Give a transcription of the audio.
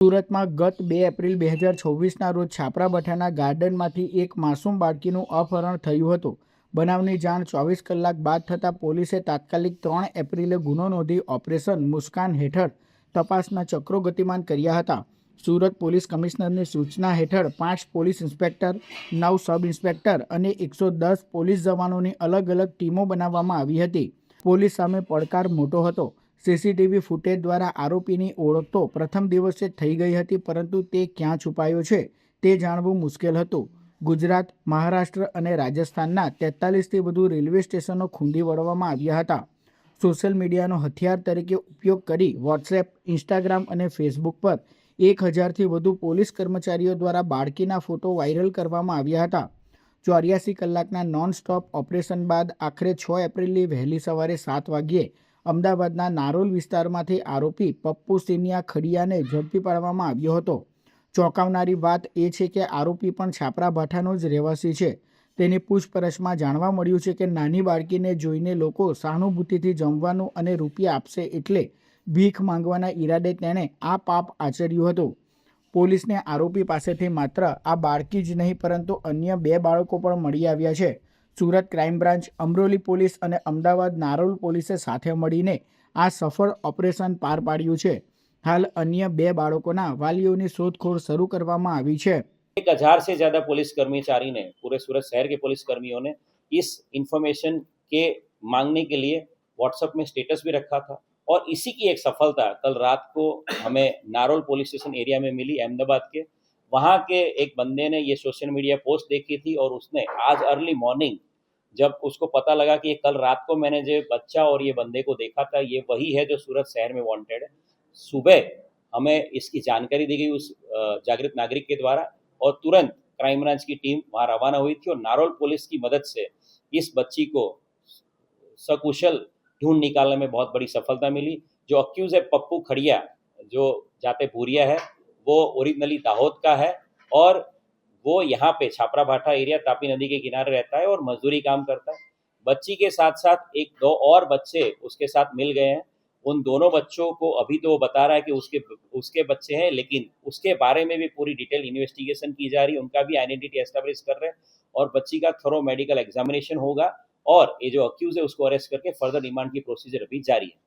સુરતમાં ગત 2 એપ્રિલ 2024ના રોજ છાપરાભાઠાના ગાર્ડનમાંથી એક માસૂમ બાળકીનું અપહરણ થયું હતું। બનાવની જાણ 24 કલાક બાદ થતાં પોલીસે તાત્કાલિક 3 એપ્રિલે ગુનો નોંધી ઓપરેશન મુસ્કાન હેઠળ તપાસના ચક્રો ગતિમાન કર્યા હતા। સુરત પોલીસ કમિશનરની સૂચના હેઠળ 5 પોલીસ ઇન્સ્પેક્ટર, 9 સબ ઇન્સ્પેક્ટર અને 110 પોલીસ જવાનોની અલગ અલગ ટીમો બનાવવામાં આવી હતી। પોલીસ સામે પડકાર મોટો હતો। સીસીટીવી ફૂટેજ દ્વારા આરોપીની ઓળખ તો પ્રથમ દિવસે થઈ ગઈ હતી, પરંતુ તે ક્યાં છુપાયો છે તે જાણવું મુશ્કેલ હતું। ગુજરાત, મહારાષ્ટ્ર અને રાજસ્થાનના 43થી વધુ રેલવે સ્ટેશનો ખૂંદી વળવામાં આવ્યા હતા। સોશિયલ મીડિયાનો હથિયાર તરીકે ઉપયોગ કરી વોટ્સએપ, ઇન્સ્ટાગ્રામ અને ફેસબુક પર 1000થી વધુ પોલીસ કર્મચારીઓ દ્વારા બાળકીના ફોટો વાયરલ કરવામાં આવ્યા હતા। 84 કલાકના નોન સ્ટોપ ઓપરેશન બાદ આખરે 6 એપ્રિલની વહેલી સવારે 7 વાગ્યે અમદાવાદના નારોલ વિસ્તારમાંથી આરોપી પપ્પુ સિનિયા ખડિયાને ઝડપી પાડવામાં આવ્યો હતો। ચોંકાવનારી વાત એ છે કે આરોપી પણ છાપરાભાઠાનો જ રહેવાસી છે। તેની પૂછપરછમાં જાણવા મળ્યું છે કે નાની બાળકીને જોઈને લોકો સહાનુભૂતિથી જમવાનું અને રૂપિયા આપશે એટલે ભીખ માંગવાના ઈરાદે તેણે આ પાપ આચર્યું હતું। પોલીસને આરોપી પાસેથી માત્ર આ બાળકી જ નહીં પરંતુ અન્ય 2 બાળકો પણ મળી આવ્યા છે। Surat crime branch, Amroli police અને અમદાવાદ નારોલ પોલીસે સાથે મળીને આ સફળ ઓપરેશન પાર પાડ્યું છે। હાલ અન્ય 2 બાળકોના વાલીઓની શોધખોળ શરૂ કરવામાં આવી છે। 1000 से ज़्यादा पुलिस कर्मचारी ने, पूरे सूरत शहर के पुलिस कर्मियों ने इस इंफॉर्मेशन के मांगने के लिए व्हाट्सएप में स्टेटस भी रखा था और इसी की एक सफलता कल रात को हमें नारोल पुलिस स्टेशन एरिया में मिली, अहमदाबाद के। वहाँ के एक बंदे ने ये सोशल मीडिया पोस्ट देखी थी और उसने आज अर्ली मॉर्निंग जब उसको पता लगा कि कल रात को मैंने जो बच्चा और ये बंदे को देखा था, ये वही है जो सूरत शहर में वांटेड है। सुबह हमें इसकी जानकारी दी गई उस जागृत नागरिक के द्वारा और तुरंत क्राइम ब्रांच की टीम वहाँ रवाना हुई थी और नारोल पुलिस की मदद से इस बच्ची को सकुशल ढूंढ निकालने में बहुत बड़ी सफलता मिली। जो अक्यूज है पप्पू खड़िया, जो जाते भूरिया है, वो ओरिजिनली दाहोद का है और वो यहाँ पे छापराभाठा एरिया तापी नदी के किनारे रहता है और मजदूरी काम करता है। बच्ची के साथ साथ 1-2 और बच्चे उसके साथ मिल गए हैं। उन दोनों बच्चों को अभी तो वो बता रहा है कि उसके बच्चे हैं, लेकिन उसके बारे में भी पूरी डिटेल इन्वेस्टिगेशन की जा रही है। उनका भी आइडेंटिटी एस्टेब्लिश कर रहे हैं और बच्ची का थोरो मेडिकल एग्जामिनेशन होगा और ये जो अक्यूज है उसको अरेस्ट करके फर्दर रिमांड की प्रोसीजर अभी जारी है।